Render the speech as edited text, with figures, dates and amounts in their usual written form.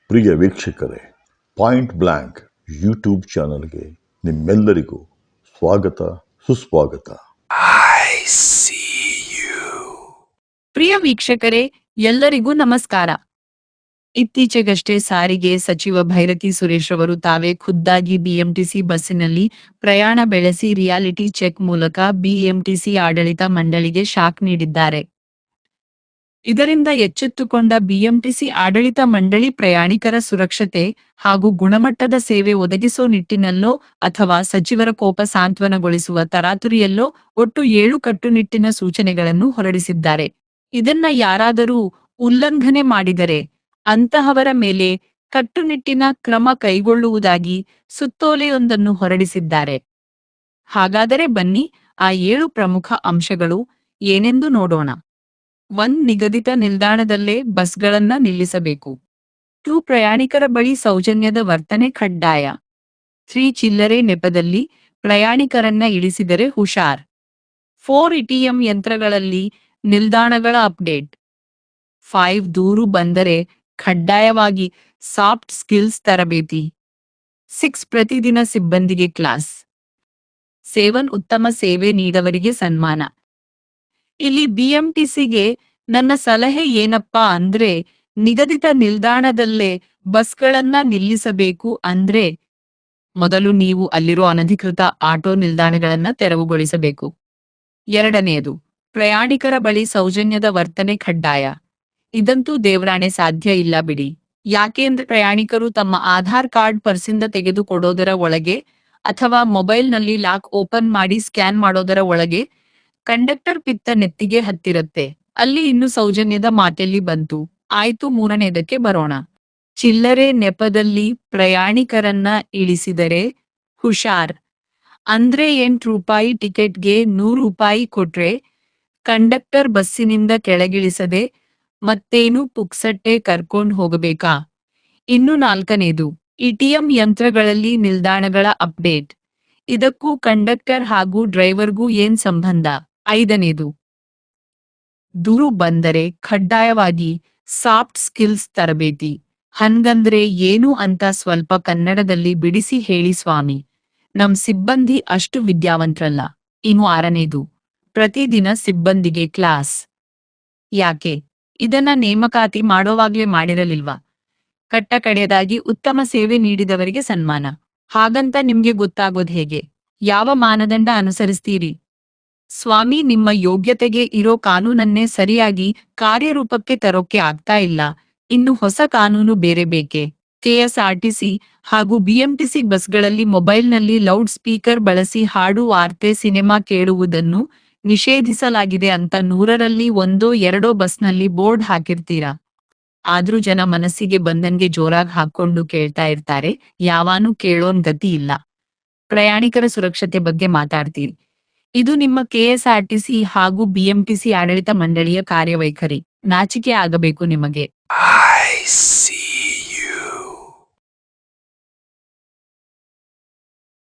ಪ್ರಿಯ ವೀಕ್ಷಕರೇ, point blank YouTube ಚಾನಲ್ಗೆ ನಿಮ್ಮೆಲ್ಲರಿಗೂ ಸ್ವಾಗತ ಸುಸ್ವಾಗತ. ಪ್ರಿಯ ವೀಕ್ಷಕರೇ, ಎಲ್ಲರಿಗೂ ನಮಸ್ಕಾರ. ಇತ್ತೀಚೆಗಷ್ಟೇ ಸಾರಿಗೆ ಸಚಿವ ಭೈರತಿ ಸುರೇಶ್ ಅವರು ತಾವೇ ಖುದ್ದಾಗಿ ಬಿಎಂಟಿಸಿ ಬಸ್ಸಿನಲ್ಲಿ ಪ್ರಯಾಣ ಬೆಳೆಸಿ ರಿಯಾಲಿಟಿ ಚೆಕ್ ಮೂಲಕ ಬಿಎಂಟಿಸಿ ಆಡಳಿತ ಮಂಡಳಿಗೆ ಶಾಕ್ ನೀಡಿದ್ದಾರೆ. ಇದರಿಂದ ಎಚ್ಚೆತ್ತುಕೊಂಡ ಬಿಎಂಟಿಸಿ ಆಡಳಿತ ಮಂಡಳಿ ಪ್ರಯಾಣಿಕರ ಸುರಕ್ಷತೆ ಹಾಗೂ ಗುಣಮಟ್ಟದ ಸೇವೆ ಒದಗಿಸೋ ನಿಟ್ಟಿನಲ್ಲೋ ಅಥವಾ ಸಚಿವರ ಕೋಪ ಸಾಂತ್ವನಗೊಳಿಸುವ ತರಾತುರಿಯಲ್ಲೋ ಒಟ್ಟು 7 ಕಟ್ಟುನಿಟ್ಟಿನ ಸೂಚನೆಗಳನ್ನು ಹೊರಡಿಸಿದ್ದಾರೆ. ಇದನ್ನ ಯಾರಾದರೂ ಉಲ್ಲಂಘನೆ ಮಾಡಿದರೆ ಅಂತಹವರ ಮೇಲೆ ಕಟ್ಟುನಿಟ್ಟಿನ ಕ್ರಮ ಕೈಗೊಳ್ಳುವುದಾಗಿ ಸುತ್ತೋಲೆಯೊಂದನ್ನು ಹೊರಡಿಸಿದ್ದಾರೆ. ಹಾಗಾದರೆ ಬನ್ನಿ ಆ 7 ಪ್ರಮುಖ ಅಂಶಗಳು ಏನೆಂದು ನೋಡೋಣ. 1. ನಿಗದಿತ ನಿಲ್ದಾಣದಲ್ಲೇ ಬಸ್ಗಳನ್ನ ನಿಲ್ಲಿಸಬೇಕು. 2. ಪ್ರಯಾಣಿಕರ ಬಳಿ ಸೌಜನ್ಯದ ವರ್ತನೆ ಕಡ್ಡಾಯ. 3. ಚಿಲ್ಲರೆ ನೆಪದಲ್ಲಿ ಪ್ರಯಾಣಿಕರನ್ನ ಇಳಿಸಿದರೆ ಹುಷಾರ್. 4. ಎಟಿಎಂ ಯಂತ್ರಗಳಲ್ಲಿ ನಿಲ್ದಾಣಗಳ ಅಪ್ಡೇಟ್. 5. ದೂರು ಬಂದರೆ ಕಡ್ಡಾಯವಾಗಿ ಸಾಫ್ಟ್ ಸ್ಕಿಲ್ಸ್ ತರಬೇತಿ. 6. ಪ್ರತಿದಿನ ಸಿಬ್ಬಂದಿಗೆ ಕ್ಲಾಸ್. 7. ಉತ್ತಮ ಸೇವೆ ನೀಡವರಿಗೆ ಸನ್ಮಾನ. ಇಲ್ಲಿ ಬಿಎಂಟಿಸಿಗೆ ನನ್ನ ಸಲಹೆ ಏನಪ್ಪಾ ಅಂದ್ರೆ, ನಿಗದಿತ ನಿಲ್ದಾಣದಲ್ಲೇ ಬಸ್ಗಳನ್ನ ನಿಲ್ಲಿಸಬೇಕು ಅಂದ್ರೆ ಮೊದಲು ನೀವು ಅಲ್ಲಿರೋ ಅನಧಿಕೃತ ಆಟೋ ನಿಲ್ದಾಣಗಳನ್ನ ತೆರವುಗೊಳಿಸಬೇಕು. 2ನೇದು, ಪ್ರಯಾಣಿಕರ ಬಳಿ ಸೌಜನ್ಯದ ವರ್ತನೆ ಕಡ್ಡಾಯ. ಇದಂತೂ ದೇವ್ರಾಣೆ ಸಾಧ್ಯ ಇಲ್ಲ ಬಿಡಿ. ಯಾಕೆಂದ್ರೆ ಪ್ರಯಾಣಿಕರು ತಮ್ಮ ಆಧಾರ್ ಕಾರ್ಡ್ ಪರ್ಸಿಂದ ತೆಗೆದುಕೊಡೋದರ ಒಳಗೆ ಅಥವಾ ಮೊಬೈಲ್ನಲ್ಲಿ ಲಾಕ್ ಓಪನ್ ಮಾಡಿ ಸ್ಕ್ಯಾನ್ ಮಾಡೋದರ ಒಳಗೆ ಕಂಡಕ್ಟರ್ ಪಿತ್ತ ನೆತ್ತಿಗೆ ಹತ್ತಿರತ್ತೆ. ಅಲ್ಲಿ ಇನ್ನು ಸೌಜನ್ಯದ ಮಾತೆಲ್ಲಿ ಬಂತು. ಆಯ್ತು, 3ನೇದಕ್ಕೆ ಬರೋಣ. ಚಿಲ್ಲರೆ ನೆಪದಲ್ಲಿ ಪ್ರಯಾಣಿಕರನ್ನ ಇಳಿಸಿದರೆ ಹುಷಾರ್. ಅಂದ್ರೆ ₹8 ಟಿಕೆಟ್ಗೆ ₹100 ಕೊಟ್ರೆ ಕಂಡಕ್ಟರ್ ಬಸ್ಸಿನಿಂದ ಕೆಳಗಿಳಿಸದೆ ಮತ್ತೇನು ಪುಕ್ಸಟ್ಟೆ ಕರ್ಕೊಂಡ್ ಹೋಗಬೇಕಾ? ಇನ್ನು 4ನೇದು, ಎಟಿಎಂ ಯಂತ್ರಗಳಲ್ಲಿ ನಿಲ್ದಾಣಗಳ ಅಪ್ಡೇಟ್. ಇದಕ್ಕೂ ಕಂಡಕ್ಟರ್ ಹಾಗೂ ಡ್ರೈವರ್ಗೂ ಏನ್ ಸಂಬಂಧ? 5ನೇದು, ದೂರು ಬಂದರೆ ಕಡ್ಡಾಯವಾಗಿ ಸಾಫ್ಟ್ ಸ್ಕಿಲ್ಸ್ ತರಬೇತಿ. ಹಂಗಂದ್ರೆ ಏನು ಅಂತ ಸ್ವಲ್ಪ ಕನ್ನಡದಲ್ಲಿ ಬಿಡಿಸಿ ಹೇಳಿ ಸ್ವಾಮಿ, ನಮ್ ಸಿಬ್ಬಂದಿ ಅಷ್ಟು ವಿದ್ಯಾವಂತರಲ್ಲ. ಇನ್ನು 6ನೇದು, ಪ್ರತಿದಿನ ಸಿಬ್ಬಂದಿಗೆ ಕ್ಲಾಸ್. ಯಾಕೆ ಇದನ್ನ ನೇಮಕಾತಿ ಮಾಡೋವಾಗ್ಲೇ ಮಾಡಿರಲಿಲ್ವಾ? ಕಟ್ಟಕಡೆಯದಾಗಿ ಉತ್ತಮ ಸೇವೆ ನೀಡಿದವರಿಗೆ ಸನ್ಮಾನ. ಹಾಗಂತ ನಿಮ್ಗೆ ಗೊತ್ತಾಗೋದ್ ಹೇಗೆ? ಯಾವ ಮಾನದಂಡ ಅನುಸರಿಸ್ತೀರಿ? ಸ್ವಾಮಿ, ನಿಮ್ಮ ಯೋಗ್ಯತೆಗೆ ಇರೋ ಕಾನೂನನ್ನೇ ಸರಿಯಾಗಿ ಕಾರ್ಯರೂಪಕ್ಕೆ ತರೋಕೆ ಆಗ್ತಾ ಇಲ್ಲ, ಇನ್ನು ಹೊಸ ಕಾನೂನು ಬೇರೆ ಬೇಕೆ? ಕೆಎಸ್ಆರ್ಟಿಸಿ ಹಾಗೂ ಬಿಎಂಟಿಸಿ ಬಸ್ಗಳಲ್ಲಿ ಮೊಬೈಲ್ನಲ್ಲಿ ಲೌಡ್ ಸ್ಪೀಕರ್ ಬಳಸಿ ಹಾಡು, ವಾರ್ತೆ, ಸಿನೆಮಾ ಕೇಳುವುದನ್ನು ನಿಷೇಧಿಸಲಾಗಿದೆ ಅಂತ 100ರಲ್ಲಿ 1-2 ಬಸ್ನಲ್ಲಿ ಬೋರ್ಡ್ ಹಾಕಿರ್ತೀರಾ. ಆದ್ರೂ ಜನ ಮನಸ್ಸಿಗೆ ಬಂದಂಗೆ ಜೋರಾಗಿ ಹಾಕೊಂಡು ಕೇಳ್ತಾ ಇರ್ತಾರೆ. ಯಾವಾನು ಕೇಳೋನ್ ಗತಿ ಇಲ್ಲ. ಪ್ರಯಾಣಿಕರ ಸುರಕ್ಷತೆ ಬಗ್ಗೆ ಮಾತಾಡ್ತೀರಿ. ಇದು ನಿಮ್ಮ ಕೆಎಸ್ಆರ್ಟಿಸಿ ಹಾಗೂ ಬಿಎಂಟಿಸಿ ಆಡಳಿತ ಮಂಡಳಿಯ ಕಾರ್ಯವೈಖರಿ. ನಾಚಿಕೆ ಆಗಬೇಕು ನಿಮಗೆ.